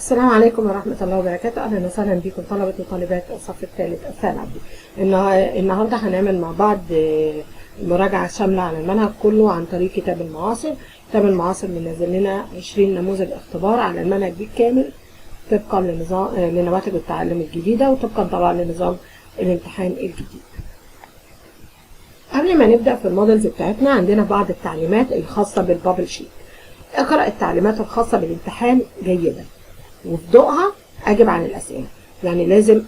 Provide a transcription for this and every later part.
السلام عليكم ورحمة الله وبركاته. أهلا وسهلا بكم طلبة وطالبات الصف الثالث الثانوي. النهاردة هنعمل مع بعض مراجعة شاملة على المنهج كله عن طريق كتاب المعاصر. كتاب المعاصر منزل لنا 20 نموذج اختبار على المنهج بالكامل طبقا لنماذج التعلم الجديدة وطبقا طبعا لنظام الامتحان الجديد. قبل ما نبدأ في المودلز بتاعتنا عندنا بعض التعليمات الخاصة بالبابل شيت. اقرأ التعليمات الخاصة بالامتحان جيدا وفي ضوءها أجب عن الأسئلة. يعني لازم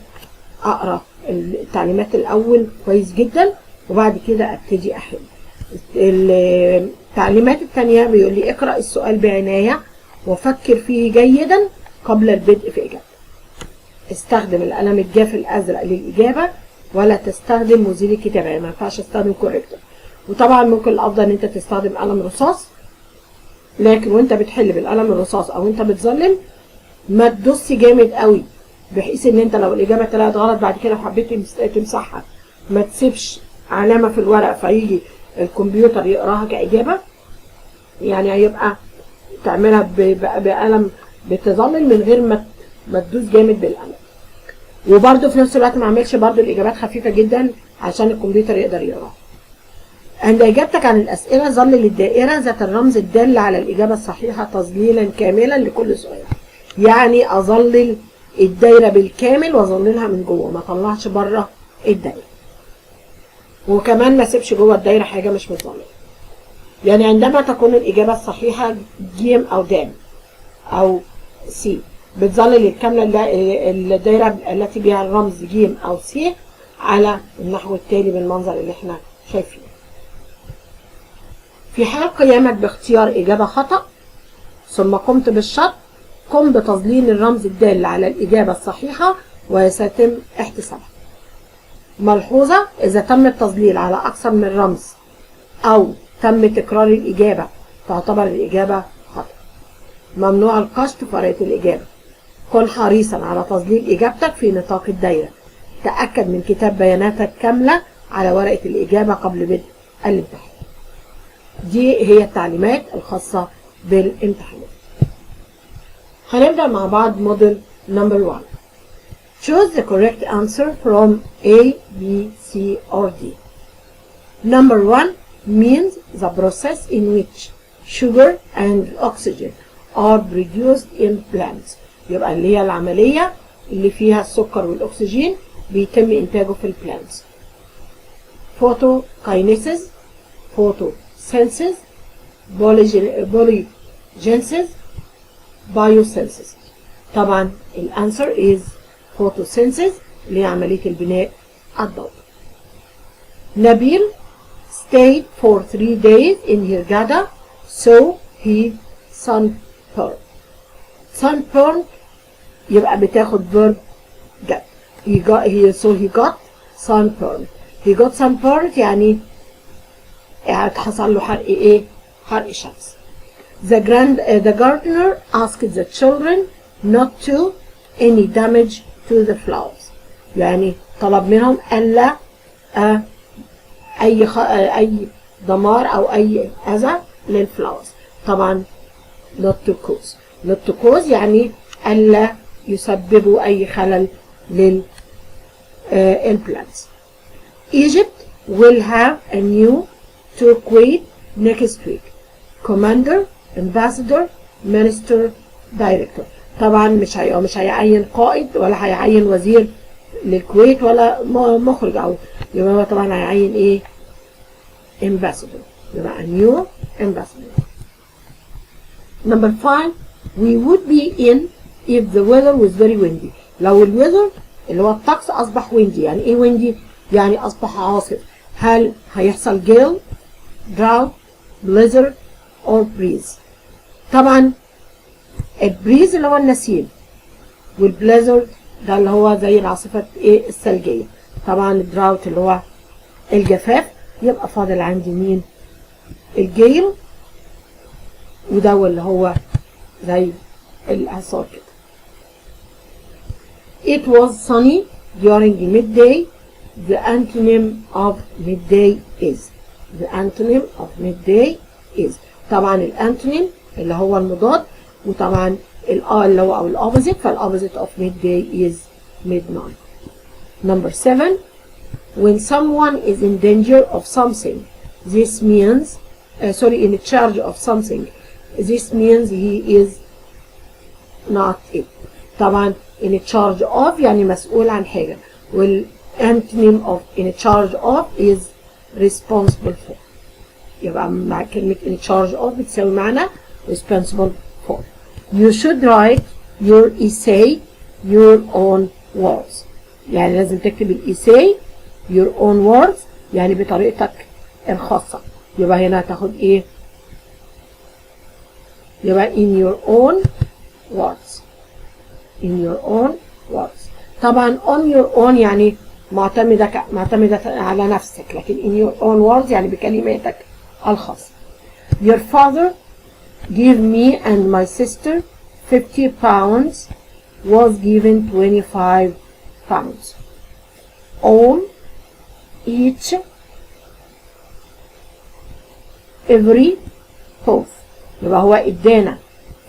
أقرأ التعليمات الأول كويس جدا وبعد كده أبتدي أحل. التعليمات الثانية بيقول لي اقرأ السؤال بعناية وفكر فيه جيدا قبل البدء في إجابته. استخدم القلم الجاف الأزرق للإجابة ولا تستخدم مزيل الكتابة، يعني ما ينفعش استخدم كوريكتور. وطبعا ممكن الأفضل إن أنت تستخدم قلم رصاص، لكن وأنت بتحل بالقلم الرصاص أو أنت بتظلم ما تدوسش جامد قوي، بحيث ان انت لو الاجابه طلعت غلط بعد كده وحبيت تمسحها ما تسيبش علامه في الورق فيجي الكمبيوتر يقراها كاجابه. يعني هيبقى تعملها بقلم بتظلل من غير ما تدوس جامد بالقلم. وبرده في نفس الوقت ما اعملش برده الاجابات خفيفه جدا عشان الكمبيوتر يقدر يقراها. عند اجابتك عن الاسئله ظلل الدائره ذات الرمز الدال على الاجابه الصحيحه تظليلا كاملا لكل سؤال. يعني اظلل الدايره بالكامل واظللها من جوه، ما اطلعش بره الدايره، وكمان ما اسيبش جوه الدايره حاجه مش متظلله. يعني عندما تكون الاجابه الصحيحه ج او د او س بتظلل الكامله الدايره التي بها الرمز ج او س على النحو التالي بالمنظر اللي احنا شايفينه. في حال قيامك باختيار اجابه خطا ثم قمت بالشرط، قم بتظليل الرمز الدال على الإجابة الصحيحة وسيتم احتسابها. ملحوظة: إذا تم التظليل على أكثر من رمز أو تم تكرار الإجابة تعتبر الإجابة خطأ. ممنوع القشط في ورقة الإجابة. كن حريصا على تظليل إجابتك في نطاق الدايرة. تأكد من كتاب بياناتك كاملة على ورقة الإجابة قبل بدء الامتحان. دي هي التعليمات الخاصة بالامتحانات. هنبدأ مع بعض موديل نمبر 1. Choose the correct answer from A, B, C or D. Number 1 means the process in which sugar and oxygen are produced in plants. يبقى اللي هي العملية اللي فيها السكر والأكسجين بيتم إنتاجه في البلانتس. Photokinesis, photosynthesis, polygenesis, biosynthesis. طبعا الانسر is photosynthesis اللي هي عملية البناء الضوئي. نبيل stayed for 3 days in Hurghada so he sunburned. Sunburned يبقى بتاخد verb get. he got sunburned. he got sunburned يعني حصل له حرق ايه؟ حرق شمس. The gardener asked the children not to any damage to the flowers. يعني طلب منهم ألا أي دمار أو أي أذى للفلاورز. طبعا not to cause. not to cause يعني ألا يسببوا أي خلل للplants. Egypt will have a new to Kuwait next week. Commander, ambassador, minister, director. طبعا مش هيعين قائد ولا هيعين وزير للكويت ولا مخرج، او يبقى هو طبعا هيعين ايه؟ ambassador. يبقى a new ambassador. Number 5 we would be in if the weather was very windy. لو الويذر اللي هو الطقس اصبح windy. يعني ايه windy؟ يعني اصبح عاصف. هل هيحصل gale, drought, blizzard or breeze؟ طبعا البريز اللي هو النسيم والبليزرد ده اللي هو زي العاصفة ايه الثلجية. طبعا الدراوت اللي هو الجفاف. يبقى فاضل عندي مين؟ الجيل، وده اللي هو زي الإعصار كده. It was sunny during midday. The antonym of midday is. The antonym of midday is. طبعا الانتونيم اللي هو المضاد، وطبعا اللي هو أو الأوبوزيت، فالأوبوزيت of midday is midnight. Number 7, when someone is in danger of something, this means in charge of something, this means he is not it. طبعا in charge of يعني مسؤول عن حاجة، والantonym of in charge of is responsible for. يبقى مع كلمة in charge of بتساوي معنى responsible for. You should write your essay your own words. يعني لازم تكتب الإيساي your own words يعني بطريقتك الخاصة. يبقى هنا هتاخد ايه؟ يبقى in your own words. in your own words. طبعا on your own يعني معتمدة على نفسك، لكن in your own words يعني بكلماتك الخاصة. Your father gave me and my sister 50 pounds, was given 25 pounds. All, each, every, both. يبقى هو ادانا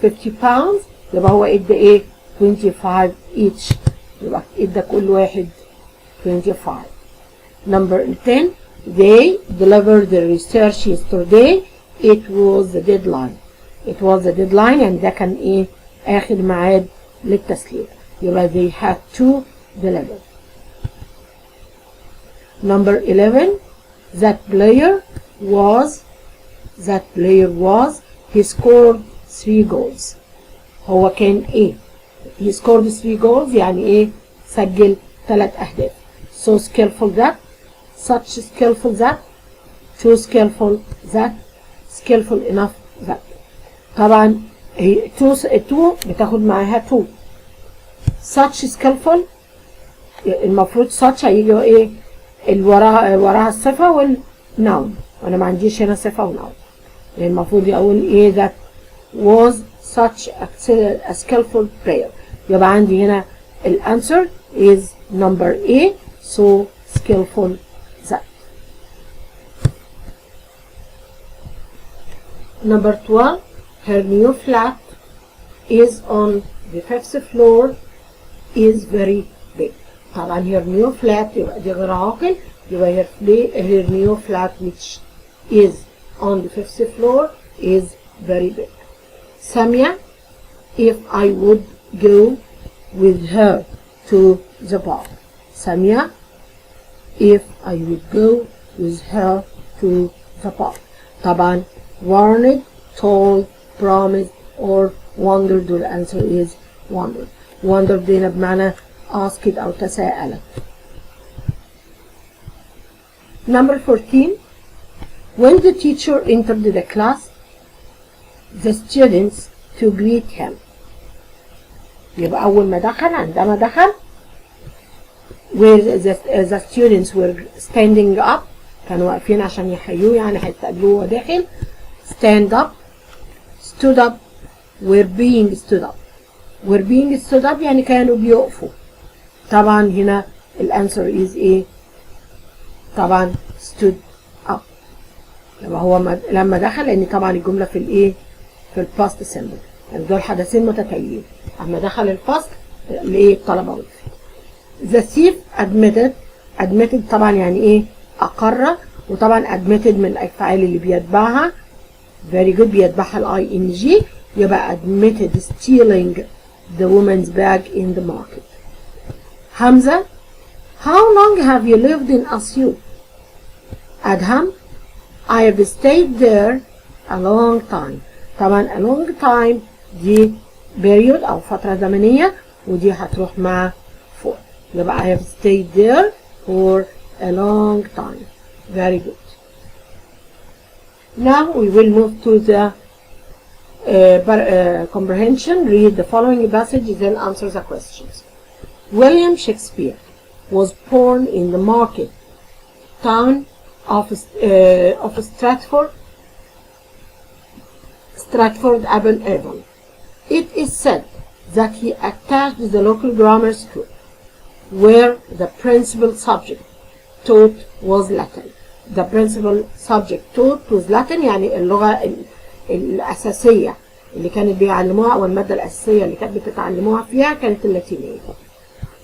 50 pounds، يبقى هو ادى ايه؟ 25 each. يبقى ادى كل واحد 25. Number 10, they delivered the research yesterday. It was the deadline. It was the deadline and ده كان ايه؟ آخر ميعاد للتسليم. يبقى they had to deliver. Number 11, that player was, he scored 3 goals. هو كان ايه؟ he scored 3 goals يعني ايه؟ سجل 3 أهداف. So skillful that, such skillful that, too skillful that, skillful enough that. طبعا تو بتاخد معاها تو. such skillful المفروض such هيجي ايه؟ وراها الصفة والنون، وانا ما عنديش هنا صفة ونون، يعني المفروض اقول ايه؟ that was such a skillful player. يبقى عندي هنا الانسر is number A, so skillful that. Number 12, her new flat is on the 5th floor, is very big. طبعا her new flat يبقى دي غير عاقل، يبقى her new flat which is on the 5th floor is very big. Samia, if I would go with her to the park. Samia, if I would go with her to the park. طبعا warned, told, promised, or wondered. The answer is wondered. Wondered هنا بمعنى asked أو تساءلت. Number 14, when the teacher entered the class, the students to greet him. يبقى أول ما دخل، عندما دخل where the students were standing up، كانوا واقفين عشان يحيوه يعني هيستقبلوه وهو داخل. stand up, stood up, were being stood up. were being stood up يعني كانوا بيقفوا. طبعا هنا الانسر is ايه؟ طبعا stood up. يبقى هو لما دخل، لان طبعا الجمله في الايه؟ في الباست سيمبل، يعني دول حدثين متتاليين. اما دخل الفصل ليه الطلبه وقفت. the thief admitted طبعا يعني ايه؟ اقر، وطبعا admitted من الافعال اللي بيتبعها very good بيتبعها الاي ان جي، يبقى admitted stealing the woman's bag in the market. Hamza, how long have you lived in Asyut? Adham, I have stayed there a long time. طبعا a long time دي period أو فترة زمنية، ودي هتروح مع for. يبقى I have stayed there for a long time. Very good. Now we will move to the comprehension. Read the following passage, then answer the questions. William Shakespeare was born in the market town of Stratford-upon-Avon. It is said that he attached the local grammar school, where the principal subject taught was Latin. The principal subject taught was Latin يعني اللغة الأساسية اللي كانت بيعلموها أو المادة الأساسية اللي كانت بتتعلموها فيها كانت اللاتينية.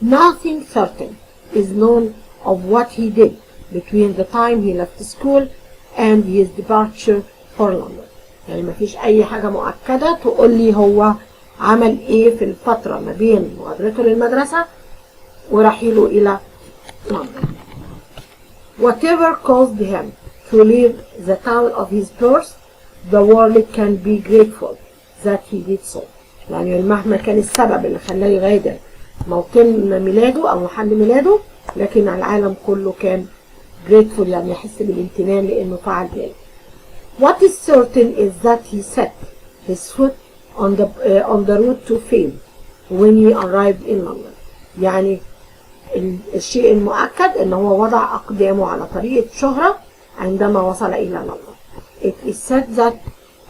Nothing certain is known of what he did between the time he left school and his departure for London. يعني مفيش أي حاجة مؤكدة تقول لي هو عمل إيه في الفترة ما بين مغادرته للمدرسة ورحيله إلى لندن. Whatever caused him to leave the town of his birth, the world can be grateful that he did so. يعني مهما كان السبب اللي خلاه يغادر موطن ميلاده أو محل ميلاده، لكن العالم كله كان grateful، يعني يحس بالامتنان لأنه فعل ذلك. What is certain is that he set his foot on the road to fame when he arrived in London. يعني الشيء المؤكد ان هو وضع اقدامه على طريق الشهرة عندما وصل الى لندن. It is said that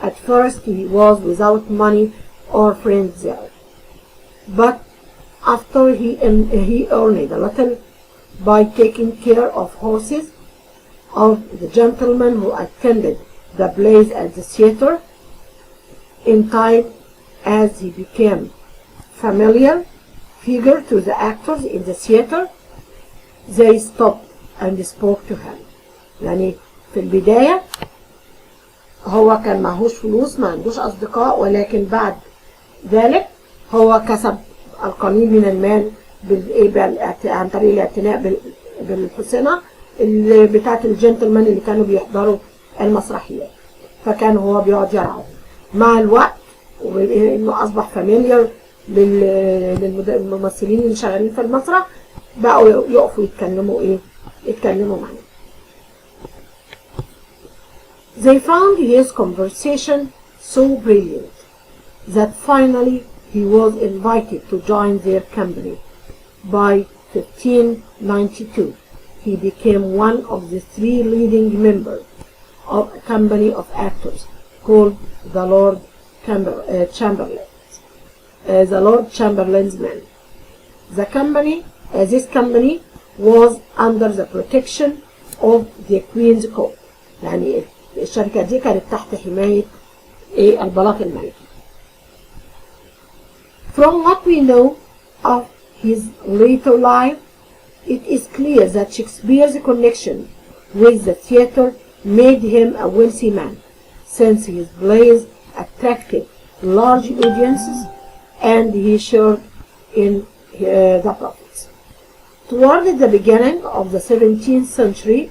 at first he was without money or friends there, but after he earned a little by taking care of horses of the gentlemen who attended the plays at the theater. In time, as he became familiar figure to the actors in the theater, they stopped and spoke to him. يعني في البداية هو كان معهوش فلوس، ما عندوش أصدقاء، ولكن بعد ذلك هو كسب القليل من المال عن طريق الاعتناء بالحسنة اللي بتاعت الجنتلمان اللي كانوا بيحضروا المسرحيات، فكان هو بيقعد يرعى. مع الوقت وإنه أصبح فاميليار للممثلين اللي شغالين في المسرح، بقوا يقفوا يتكلموا معاه. They found his conversation so brilliant that finally he was invited to join their company. By 1592, he became one of the 3 leading members of a company of actors called the Lord Chamberlain's Men. This company was under the protection of the Queen's Court. يعني الشركة دي كانت تحت حماية البلاط الملكي. From what we know of his later life, it is clear that Shakespeare's connection with the theater made him a wealthy man, since his plays attracted large audiences and he shared in the profits. Toward the beginning of the 17th century,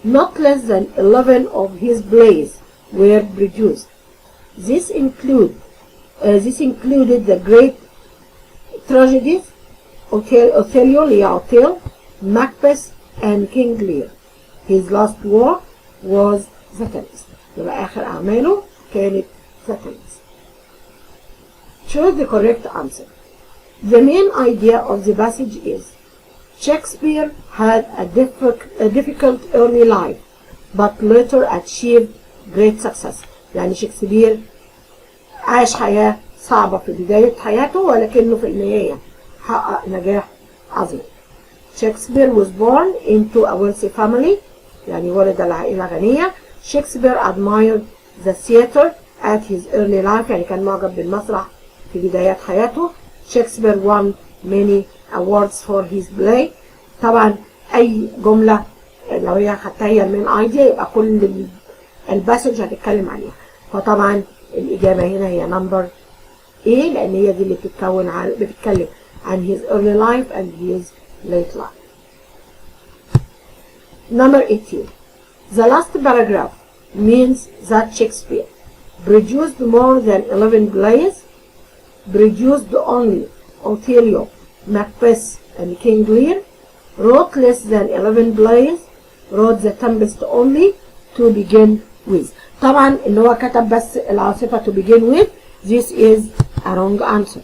not less than 11 of his plays were produced. This included the great tragedies Othello, Macbeth, and King Lear. His last work was The Tempest. يبقى آخر أعماله كانت The Tempest. Choose the correct answer. The main idea of the passage is Shakespeare had a difficult early life, but later achieved great success. يعني شكسبير عاش حياة صعبة في بداية حياته، ولكنه في النهاية حقق نجاح عظيم. Shakespeare was born into a wealthy family، يعني ولد لعائلة غنية. Shakespeare admired the theater at his early life، يعني كان معجب بالمسرح في بدايات حياته. Shakespeare won many awards for his play. طبعا أي جملة لو هي خدتها هي المين ايديا يبقى كل الباسج هتتكلم عليها، فطبعا الإجابة هنا هي نمبر A، لأن هي دي اللي بتتكلم عن his early life and his late life. Number 18. The last paragraph means that Shakespeare produced more than 11 plays, produced only Othello, Macbeth, and King Lear, wrote less than 11 plays, wrote The Tempest only to begin with. طبعا إن هو كتب بس العاصفة to begin with. This is a wrong answer.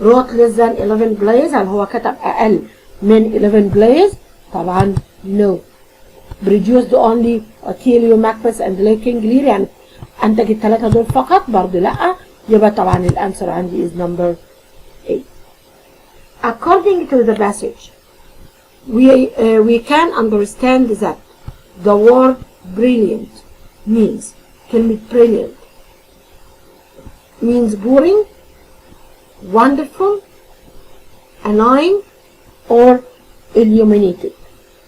wrote less than 11 plays، هل هو كتب أقل من 11 plays؟ طبعا no. produced only Othello, Macbeth and King Lear، يعني أنتج الثلاثة دول فقط، برضه لأ. يبقى طبعا الأنسر عندي is number 8. According to the passage, we can understand that the word brilliant means كلمة brilliant means boring, wonderful, annoying or illuminated.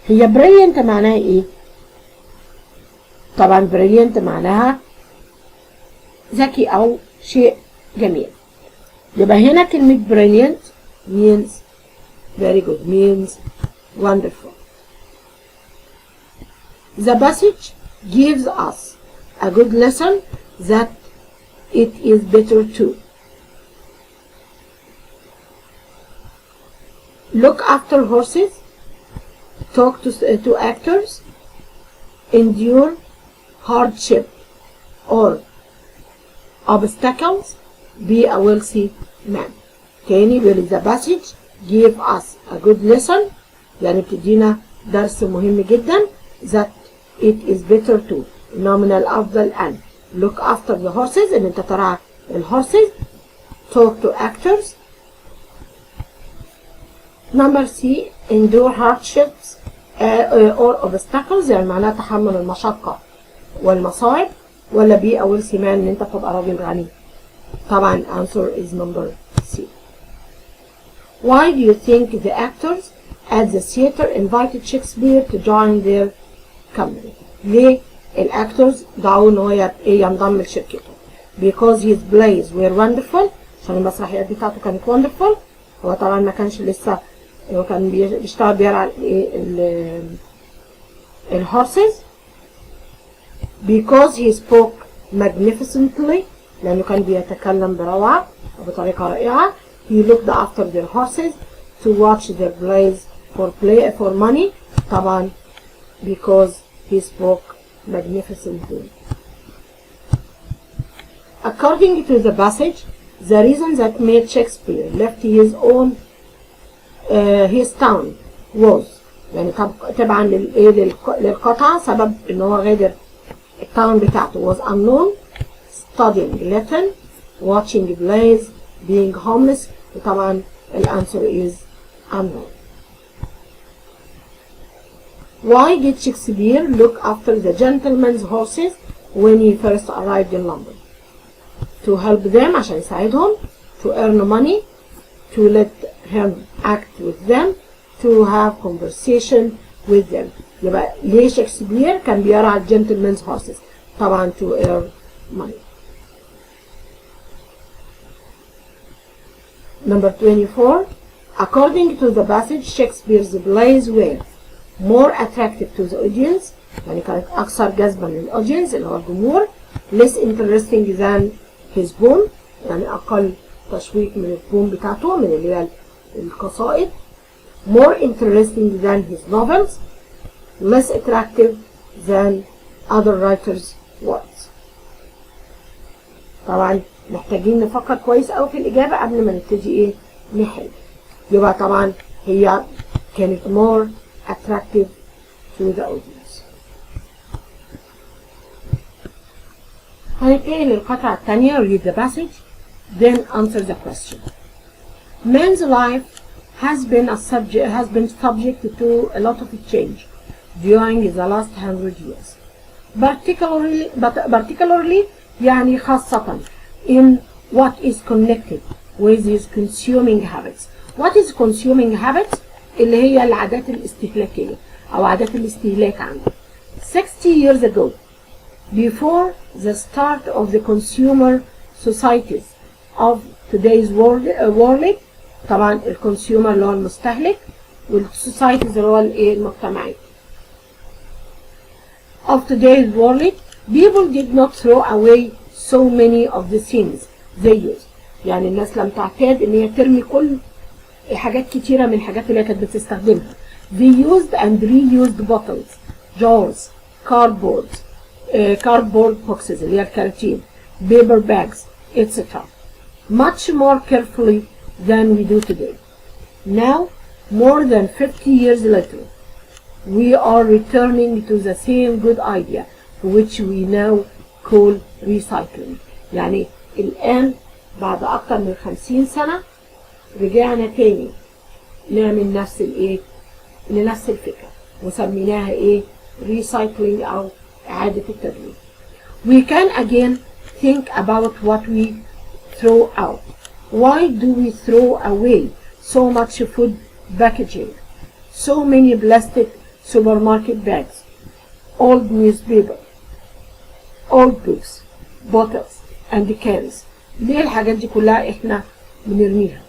هي brilliant معناها ايه؟ طبعا brilliant معناها ذكي او شيء جميل. يبقى هنا كلمة brilliant means very good, means wonderful. The passage gives us a good lesson that it is better to look after horses, talk to actors, endure hardship or obstacles, be a wealthy man. تاني بيقول the passage give us a good lesson يعني بتدينا درس مهم جدا that it is better to إنه من الأفضل أن look after the horses إن أنت ترعى الهورسز, talk to actors. Number C, endure hardships or obstacles يعني معناها تحمل المشقة والمصاعب, ولا be a wealthy man إن أنت تبقى راجل غني. طبعا answer is number C. Why do you think the actors at the theater invited Shakespeare to join their company? ليه الأكتورز دعوه إن هو ينضم لشركته؟ Because his plays were wonderful عشان المسرحيات بتاعته كانت wonderful. هو طبعا ما كانش لسه, هو كان بيشتغل بيرعى الهورسز. Because he spoke magnificently لأنه كان بيتكلم بروعة وبطريقة رائعة. He looked after their horses to watch their plays for money. طبعا because he spoke magnificently. According to the passage, the reason that made Shakespeare left his town was يعني طبعا للقطعة سبب إن هو غادر التاون بتاعته was unknown, studying Latin, watching plays, being homeless. طبعا الأنسر is unknown. Why did Shakespeare look after the gentlemen's horses when he first arrived in London? To help them عشان يساعدهم, to earn money, to let him act with them, to have conversation with them. يبقى ليه شكسبير كان بيرعى gentlemen's horses؟ طبعا to earn money. Number 24. According to the passage, Shakespeare's plays were more attractive to the audience يعني كانت أكثر جذبا للأودينس اللي هو الجمهور, less interesting than his poem يعني أقل تشويق من البوم بتاعته من اللي هي القصائد, more interesting than his novels, less attractive than other writers' works. طبعا محتاجين نفكر كويس أوي في الإجابة قبل ما نبتدي نحل. يبقى طبعا هي كانت more attractive to the audience. هننتقل للقطعة الثانية. read the passage then answer the question. Man's life has been subject to a lot of change during the last 100 years. Particularly يعني خاصة in what is connected with his consuming habits. What is consuming habits؟ اللي هي العادات الاستهلاكية أو عادات الاستهلاك عنده. 60 years ago, before the start of the consumer societies of today's world طبعا الكونسيومر اللي هو المستهلك والسوسايتيز اللي هو المجتمعات. Of today's world, people did not throw away so many of the things they use. يعني الناس لم تعتاد ان هي ترمي كل حاجات كتيرة من الحاجات اللي كانت بتستخدمها. They used and reused bottles, jars, cardboard boxes اللي هي الكراتين, paper bags, etc. much more carefully than we do today. Now, more than 50 years later, we are returning to the same good idea which we now call recycling. يعني الآن بعد أكثر من 50 سنة رجعنا تاني نعمل نفس الفكرة وسميناها recycling أو إعادة التدوير. We can again think about what we throw out. Why do we throw away so much food packaging, so many plastic supermarket bags, old newspaper, old books, bottles and cans? ليه الحاجات دي كلها احنا بنرميها؟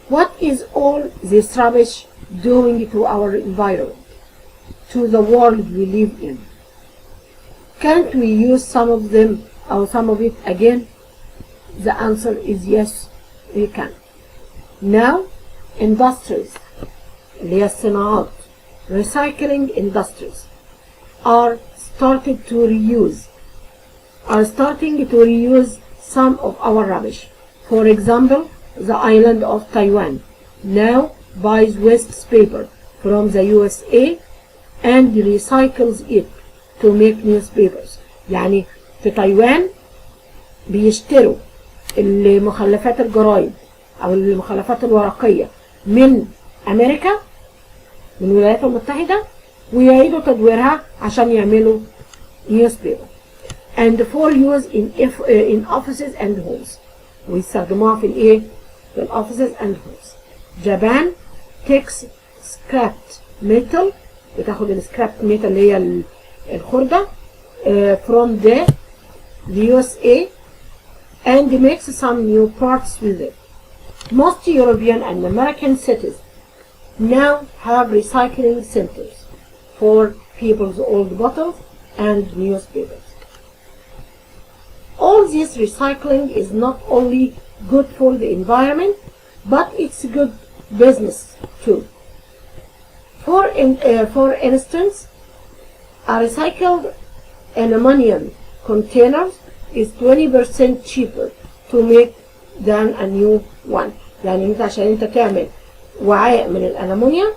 What is all this rubbish doing to our environment, to the world we live in? Can't we use some of them or some of it again? The answer is yes, we can. Now, industries, اللي هي الصناعات, recycling industries are starting to reuse some of our rubbish. For example, the island of Taiwan now buys waste paper from the USA and recycles it to make newspapers. يعني في تايوان بيشتروا المخلفات الجرايد أو المخلفات الورقية من أمريكا، من الولايات المتحدة، ويعيدوا تدويرها عشان يعملوا newspaper. And for use in offices and homes. ويستخدموها في الإيه؟ في الoffices and homes. Japan takes scrapped metal، بتاخد السكرابت ميتال اللي هي الخردة from the USA and makes some new parts with it. Most European and American cities now have recycling centers for people's old bottles and newspapers. All this recycling is not only good for the environment, but it's good business too. For instance, a recycled aluminum container is 20% cheaper to make than a new one. يعني انت عشان انت تعمل وعاء من الألمنيوم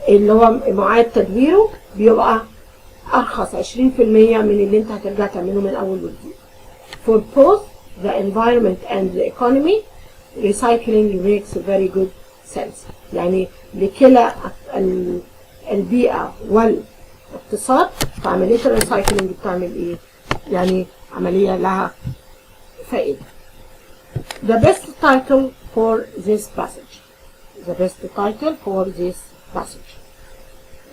اللي هو معاد تدويره بيبقى أرخص 20% من اللي انت هترجع تعمله من أول وجديد. For both the environment and the economy, recycling makes very good sense. يعني لكلا البيئة والاقتصاد فعملية الريسايكلينج بتعمل ايه؟ يعني عملية لها فائدة. The best title for this passage. The best title for this passage.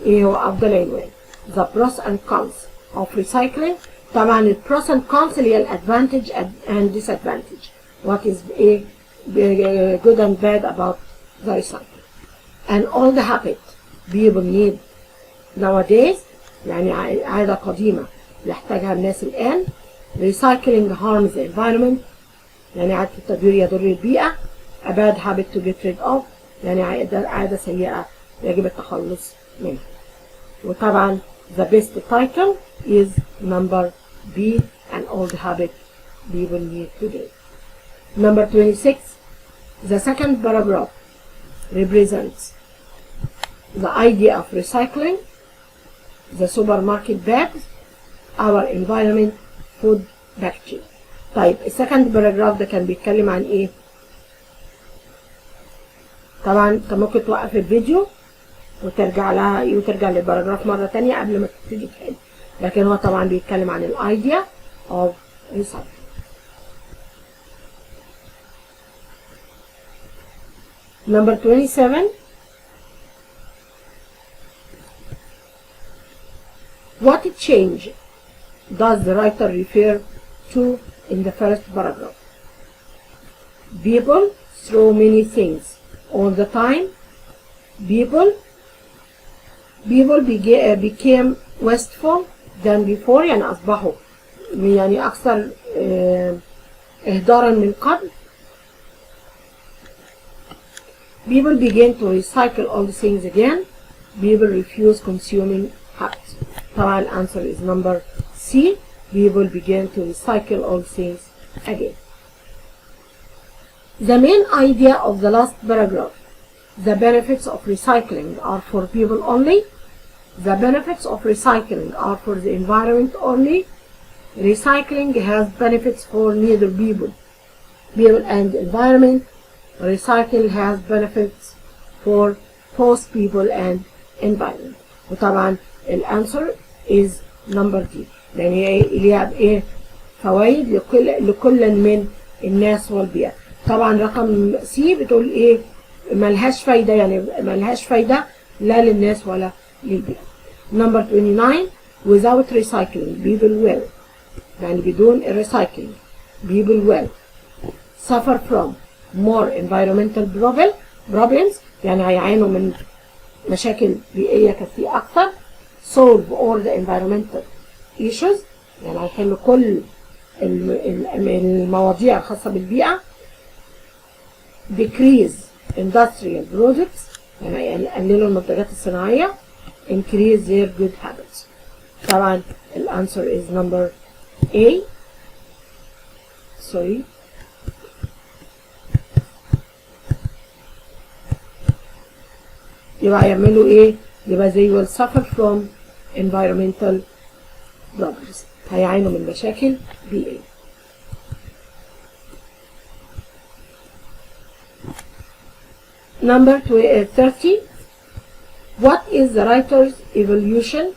ايه هو أفضل عنوان؟ The pros and cons of recycling. طبعا ال pros and cons اللي هي ال advantage and disadvantage. What is good and bad about the recycling. And all the habit people need nowadays. يعني عادة قديمة يحتاجها الناس الآن. Recycling harms the environment. يعني عادة التدوير يضر البيئة. A bad habit to get rid of. يعني عادة سيئة يجب التخلص منها. وطبعا the best title is number B, and all the habit people need today. Number 26. The second paragraph represents the idea of recycling, the supermarket bags, our environment, food packaging. طيب السكند باراجراف ده كان بيتكلم عن ايه؟ طبعا انت ممكن توقف الفيديو وترجع للباراجراف مرة تانية قبل ما تبتدي تحل، لكن هو طبعا بيتكلم عن الايديا of recycling. Number 27. What change does the writer refer to in the first paragraph? People throw many things all the time. People became wasteful than before. يعني أصبحوا يعني أكثر إهدارا من قبل. People begin to recycle all the things again. People refuse consuming habits. طبعا الأنسر is number C. People begin to recycle all things again. The main idea of the last paragraph. The benefits of recycling are for people only. The benefits of recycling are for the environment only. Recycling has benefits for neither people and environment. Recycling has benefits for both people and environment. وطبعا الانسر is number D. يعني اللي هي ايه فوائد لكل من الناس والبيئة. طبعا رقم سي بتقول ايه؟ ملهاش فايدة، يعني ملهاش فايدة لا للناس ولا للبيئة. نمبر 29 without recycling people will، يعني بدون الريسايكلينج people will suffer from more environmental problems، يعني هيعانوا من مشاكل بيئية كثيرة أكثر. solve all the environmental issues، يعني هيحلوا كل المواضيع الخاصة بالبيئة. decrease industrial products، يعني يقللوا المنتجات الصناعية. increase their good habits. طبعا الانسر is number A. sorry. يبقى يعملوا ايه؟ يبقى they will suffer from environmental problems، هيعانوا من مشاكل بيئية. Number 30 what is the writer's evaluation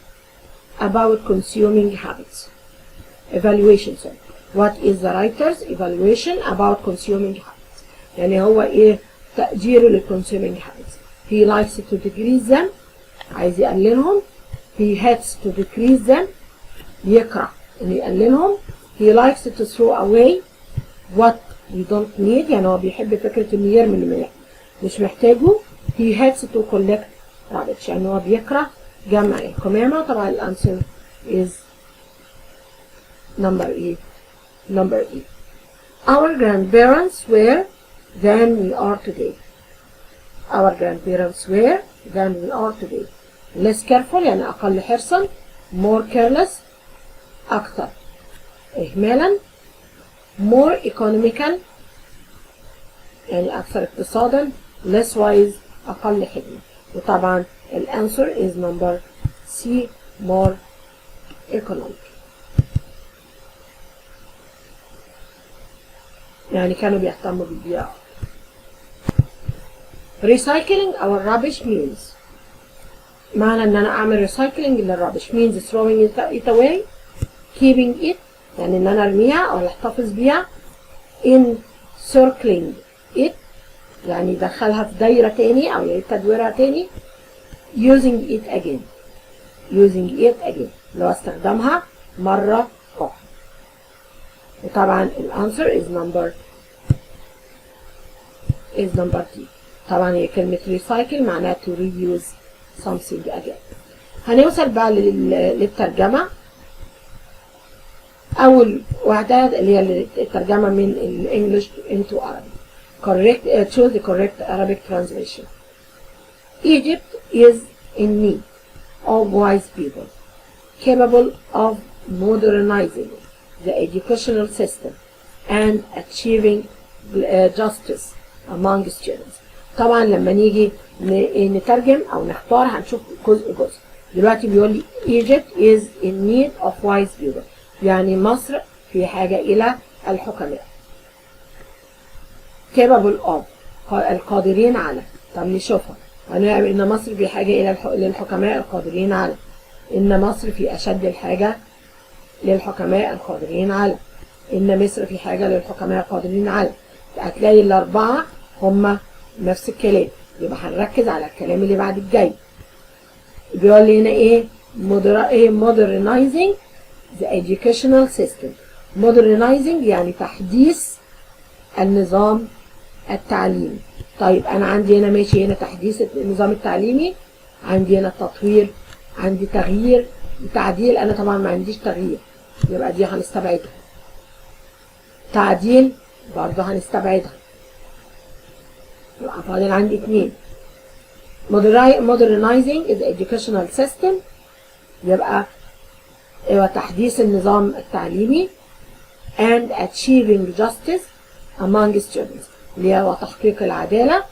about consuming habits? Evaluation, sorry. What is the writer's evaluation about consuming habits? يعني هو ايه تقديره للconsuming habits. He likes to decrease them، عايز يقللهم. He hates to decrease them، يكره انه يقللهم. He likes to throw away what we don't need، يعني هو بيحب فكرة انه يرمي اللي مش محتاجه. He hates to collect rubbish، يعني هو بيكره جمع القمامة. طبعا الانسر is number E. Number E. Our grandparents were than we are today. Our grandparents were than we are today. Less careful يعني أقل حرصا. More careless أكثر إهمالا. More economical يعني أكثر اقتصادا. Less wise أقل حكمة. وطبعا الانسر is number C. more economic. يعني كانوا بيهتموا بالبيئة. Recycling our rubbish means، معنى ان انا اعمل recycling للرابش means throwing it away. keeping it يعني ان انا ارميها او احتفظ بيها. encircling it يعني يدخلها في دايرة تاني او يتدويرها تاني. using it again لو استخدمها مرة أخرى. وطبعا الانسر is number T. طبعا هي كلمة recycle معناها to reuse something again. هنوصل بقى للترجمة. أول واحدة اللي هي الترجمة من English into Arabic. Choose the correct Arabic translation. Egypt is in need of wise people capable of modernizing the educational system and achieving justice among students. طبعا لما نيجي نترجم او نختار هنشوف جزء. دلوقتي بيقول لي Egypt is in need of wise people، يعني مصر في حاجة الى الحكماء. capable of القادرين على. طب نشوفها هنعمل ان مصر في حاجة الى للحكماء القادرين على. ان مصر في اشد الحاجة للحكماء القادرين على. ان مصر في حاجة للحكماء القادرين على. هتلاقي الاربعة هما نفس الكلام، يبقى هنركز على الكلام اللي بعد الجاي. بيقول لي هنا ايه؟ modernizing the educational system. modernizing يعني تحديث النظام التعليمي. طيب انا عندي هنا ماشي هنا تحديث النظام التعليمي، عندي هنا تطوير، عندي تغيير وتعديل. انا طبعا ما عنديش تغيير يبقى دي هنستبعدها. تعديل برضه هنستبعدها. يبقى فاضل عندي 2. modernizing is educational system يبقى تحديث النظام التعليمي and achieving justice among students اللي هو تحقيق العدالة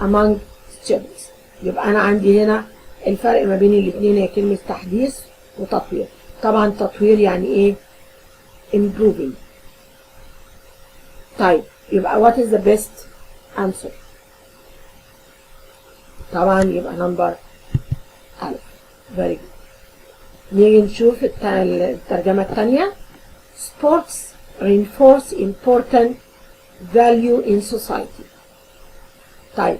among students. يبقى أنا عندي هنا الفرق ما بين الاثنين هي كلمة تحديث وتطوير. طبعا تطوير يعني ايه؟ improving. طيب يبقى what is the best answer؟ طبعا يبقى نمبر ألف. very good. نيجي نشوف الترجمة الثانية. sports reinforce important value in society. طيب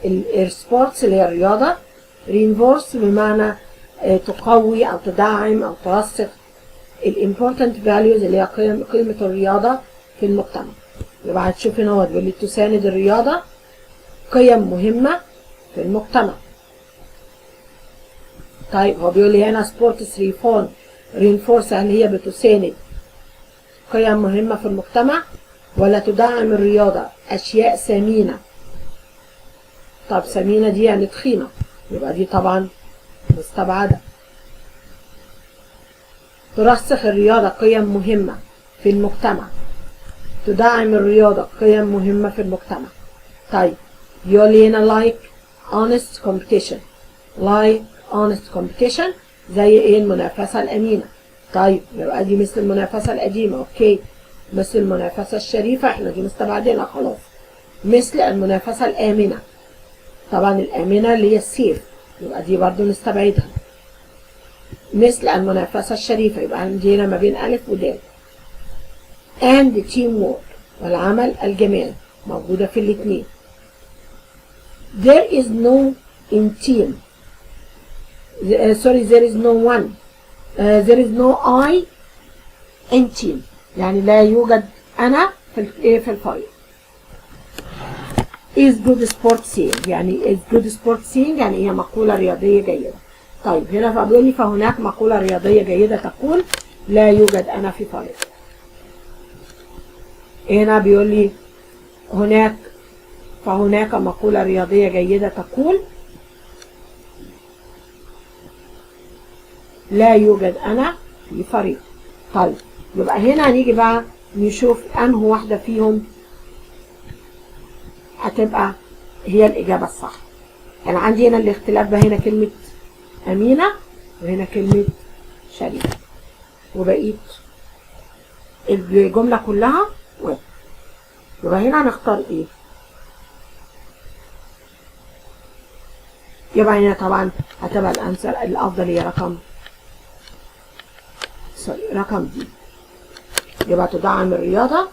السبورتس اللي هي الرياضة reinforce بمعنى تقوي أو تدعم أو ترسخ الامبورتنت values اللي هي قيمة الرياضة في المجتمع. يبقى هتشوف هنا هو بيقول لي تساند الرياضة قيم مهمة في المجتمع. طيب هو بيقول لي هنا سبورتس reinforce هل هي بتساند قيم مهمة في المجتمع ولا تدعم الرياضة أشياء ثمينة؟ طب ثمينة دي يعني تخينة، يبقى دي طبعا مستبعدة. ترسخ الرياضة قيم مهمة في المجتمع، تدعم الرياضة قيم مهمة في المجتمع. طيب يقول لي هنا like honest competition. like honest competition زي ايه؟ المنافسة الأمينة. طيب يبقى دي مثل المنافسة القديمة، اوكي. مثل المنافسة الشريفة احنا دي مستبعدينها خلاص. مثل المنافسة الآمنة، طبعا الآمنة اللي هي السيف، يبقى دي برضو نستبعدها. مثل المنافسة الشريفة يبقى عندي هنا ما بين ألف ودال. and teamwork والعمل الجماعي موجودة في الاثنين. there is no in team there is no one there is no I in team يعني لا يوجد أنا في الفريق. is good sport seeing يعني is good sport seeing يعني هي مقولة رياضية جيدة. طيب هنا فبيقول لي فهناك مقولة رياضية جيدة تقول لا يوجد أنا في فريق. هنا بيقول لي فهناك مقولة رياضية جيدة تقول لا يوجد أنا في فريق. طيب يبقى هنا هنيجي بقى نشوف أنه واحدة فيهم هتبقى هي الإجابة الصح. يعني عندي هنا الاختلاف بقى هنا كلمة أمينة وهنا كلمة شريفة، وبقيت الجملة كلها واحد. يبقى هنا هنختار ايه؟ يبقى هنا طبعا هتبقى الأنسر الأفضل هي رقم دي. يبقى تدعم الرياضة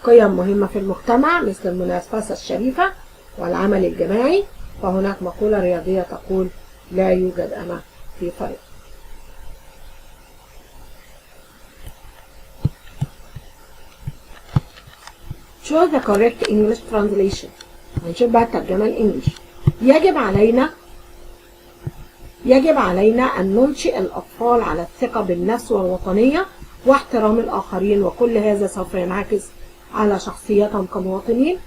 قيم مهمة في المجتمع مثل المنافسة الشريفة والعمل الجماعي، فهناك مقولة رياضية تقول لا يوجد أنا في فريق. Choose the correct English translation. هنشوف بقى الترجمة الإنجليش. يجب علينا أن ننشئ الأطفال على الثقة بالنفس والوطنية واحترام الآخرين، وكل هذا سوف ينعكس على شخصيتهم كمواطنين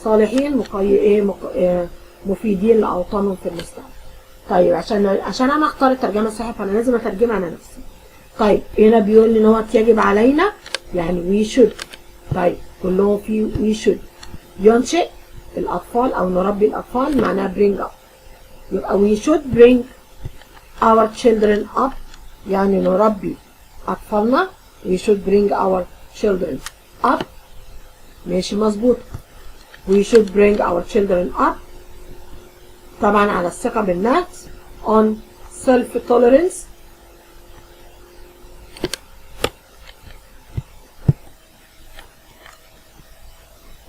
صالحين مفيدين لأوطانهم في المستقبل. طيب عشان أنا أختار الترجمة الصحيحة فأنا لازم أترجمها أنا نفسي. طيب هنا بيقول لي إن هو يجب علينا يعني we should. طيب كلهم في we should. ينشئ الأطفال أو نربي الأطفال معناها bring up. يبقى we should bring our children up يعني نربي أطفالنا. we should bring our children up. ماشي مظبوط. we should bring our children up طبعا على الثقة بالنفس on self tolerance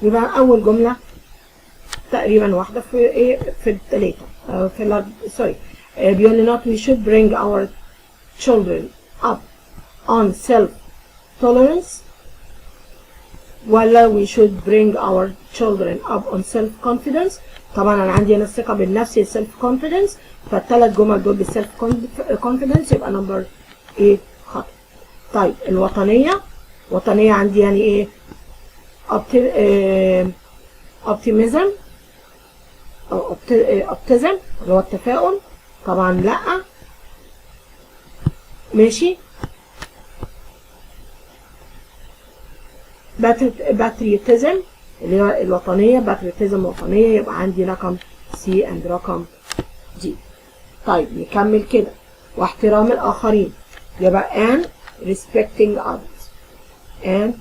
يبقى أول جملة تقريبا واحدة في الثلاثة بيقول لنا we should bring our children up on self tolerance ولا we should bring our children up on self confidence. طبعا انا عندي هنا الثقة بالنفس self confidence، فالثلاث جمل دول بالself confidence يبقى نمبر ايه خطأ. طيب الوطنية عندي يعني ايه optimism او optimism اللي هو التفاؤل، طبعا لا. ماشي. patriotism اللي هو الوطنية، patriotism وطنية، يبقى عندي رقم C and رقم D. طيب نكمل كده. واحترام الآخرين يبقى and respecting others and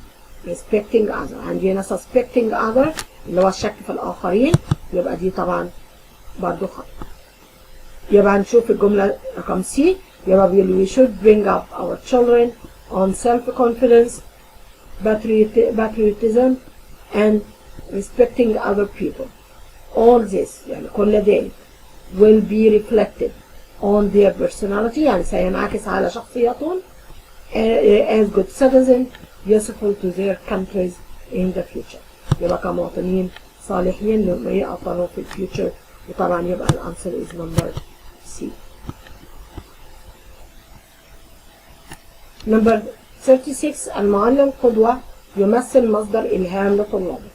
respecting others. عندي هنا suspecting others اللي هو الشك في الآخرين، يبقى دي طبعا برضو خطأ. يبقى نشوف الجملة رقم C. يبقى بيقول we should bring up our children on self-confidence, patriotism, and respecting other people. All this يعني كل ذلك will be reflected on their personality يعني سينعكس على شخصيتهم as good citizens useful to their countries in the future. يبقى كمواطنين صالحين لما يقطنوا في الفيوتشر، وطبعا يبقى الانسر is number C. Number 36 المعلم قدوة يمثل مصدر إلهام لطلابه،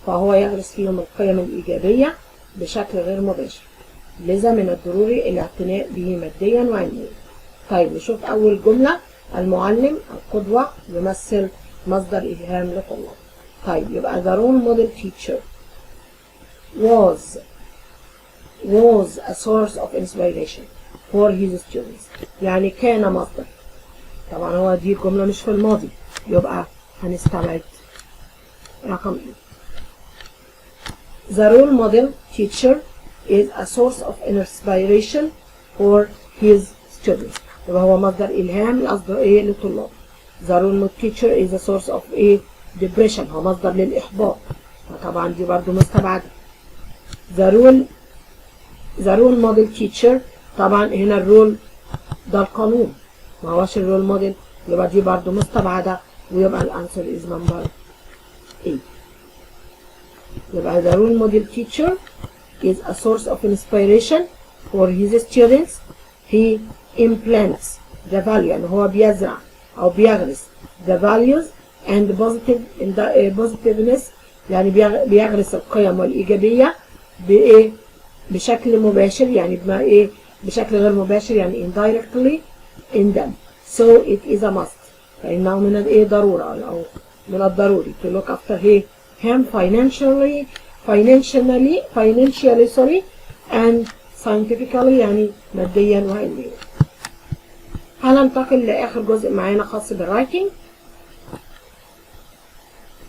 فهو يغرس فيهم القيم الإيجابية بشكل غير مباشر، لذا من الضروري الاعتناء به ماديا وعلميا. طيب نشوف أول جملة، المعلم القدوة يمثل مصدر إلهام لطلابه. طيب يبقى the role model teacher was a source of inspiration for his students. يعني كان مصدر، طبعا هو دي الجملة مش في الماضي، يبقى هنستبعد رقم ايه. The role model teacher is a source of inspiration for his students. يبقى هو مصدر إلهام لأصدقائه للطلاب. The role model teacher is a source of depression، هو مصدر للإحباط، فطبعا دي برضو مستبعدة. The role model teacher، طبعا هنا الرول ده القانون، ما هوش الرول موديل، يبقى دي برضو مستبعدة، ويبقى الانسر is number 8. يبقى the role model teacher is a source of inspiration for his students. He implants the value، يعني هو بيزرع أو بيغرس the values and positiveness، يعني بيغرس القيم والإيجابية بشكل مباشر، يعني بشكل غير مباشر، يعني indirectly in them. So it is a must. فإنه من ضرورة أو من الضروري to look after him financially and scientifically، يعني ماديا وعلميا. هننتقل لآخر جزء معانا خاص بالرايتنج.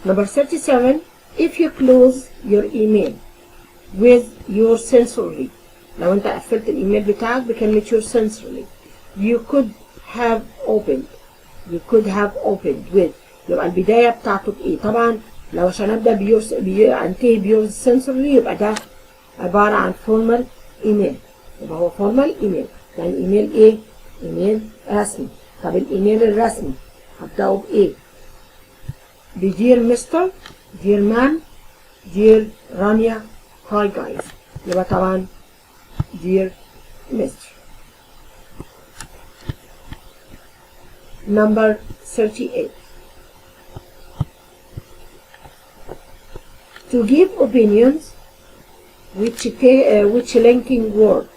Number 37 if you close your email with your sensory، لو انت قفلت الايميل بتاعك بكلمة your sensory، you could have opened with، يبقى البداية بتاعته بإيه؟ طبعا لو عشان أبدأ انتهي بيور sensory يبقى ده عبارة عن formal email، يبقى هو formal email، يعني ايميل ايه؟ ايميل رسمي. طب الايميل الرسمي هبدأه بإيه؟ dear Mr. dear man dear رانيا hi guys، يبقى طبعا dear Mr. Number 38 to give opinions which linking word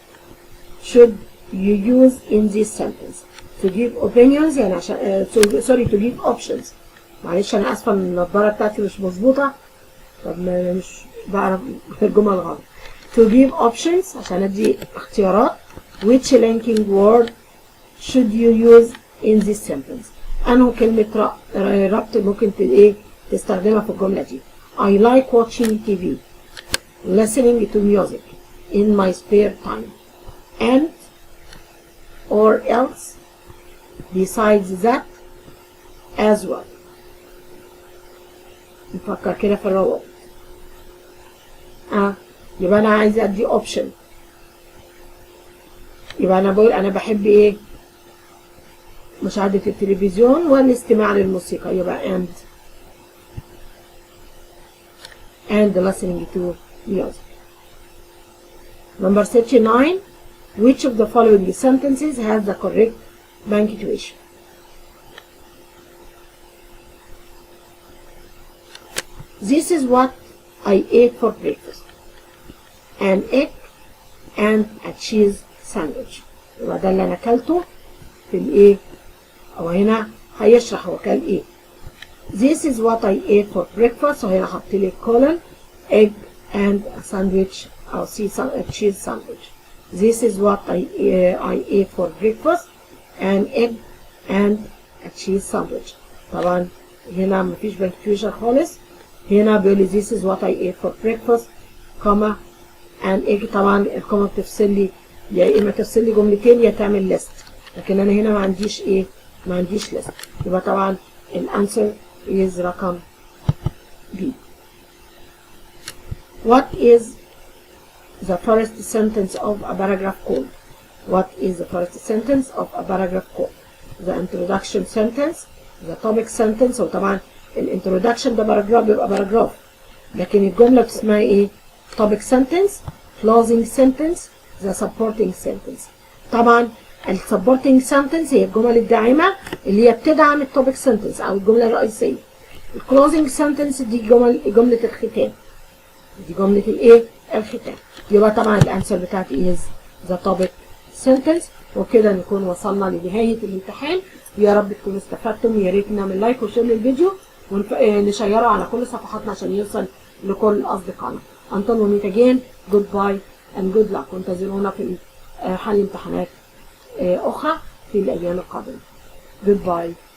should you use in this sentence. to give opinions يعني عشان to give options. معلش انا اسفه ان النضاره بتاعتي مش مظبوطه، طب مش بعرف الجمل غلط. to give options عشان ادي اختيارات which linking word should you use in this sentence. أنه كلمة ربط ممكن تستخدمها في الجملة دي. I like watching TV, listening to music in my spare time, and or else besides that as well. نفكر كده في الروابط. يبقى أنا عايزة أدي option، يبقى أنا بقول أنا بحب مشاهدة التلفزيون والاستماع للموسيقى، يبقى and listening to music. Number 39 which of the following sentences has the correct punctuation? This is what I ate for breakfast: an egg and a cheese sandwich. يبقى ده اللي أنا أكلته في أو هنا هيشرح هو كان إيه. This is what I ate for breakfast، وهنا حط لي colon egg and a sandwich أو cheese sandwich. This is what I ate for breakfast: an egg and a cheese sandwich. طبعا هنا مفيش punctuation خالص، هنا بيقول لي this is what I ate for breakfast comma and egg. طبعا الكومة بتفصل لي، يا إما تفصل لي جملتين يا تعمل list، لكن أنا هنا ما عنديش ما عنديش list. يبقى طبعا الانسر is رقم B. What is the first sentence of a paragraph called? What is the first sentence of a paragraph called? The introduction sentence, the topic sentence. وطبعا الانترودكشن ده باراجراف بيبقى باراجراف، لكن الجملة اسمها ايه؟ topic sentence, closing sentence, the supporting sentence. طبعا السبورتنج سنتنس هي الجمل الداعمة اللي هي بتدعم التوبيك سنتنس او الجملة الرئيسية. الكلوزنج سنتنس دي جملة الختام، دي جملة الايه؟ الختام. يبقى طبعا الانسر بتاعتي is the topic sentence. وكده نكون وصلنا لنهاية الامتحان، ويا رب تكونوا استفدتم. ويا ريت نعمل لايك وشير للفيديو ونشيره على كل صفحاتنا عشان يوصل لكل اصدقائنا. until we meet again, goodbye and good luck. وانتظرونا في حل امتحانات أخرى في الأيام القادمة. Goodbye.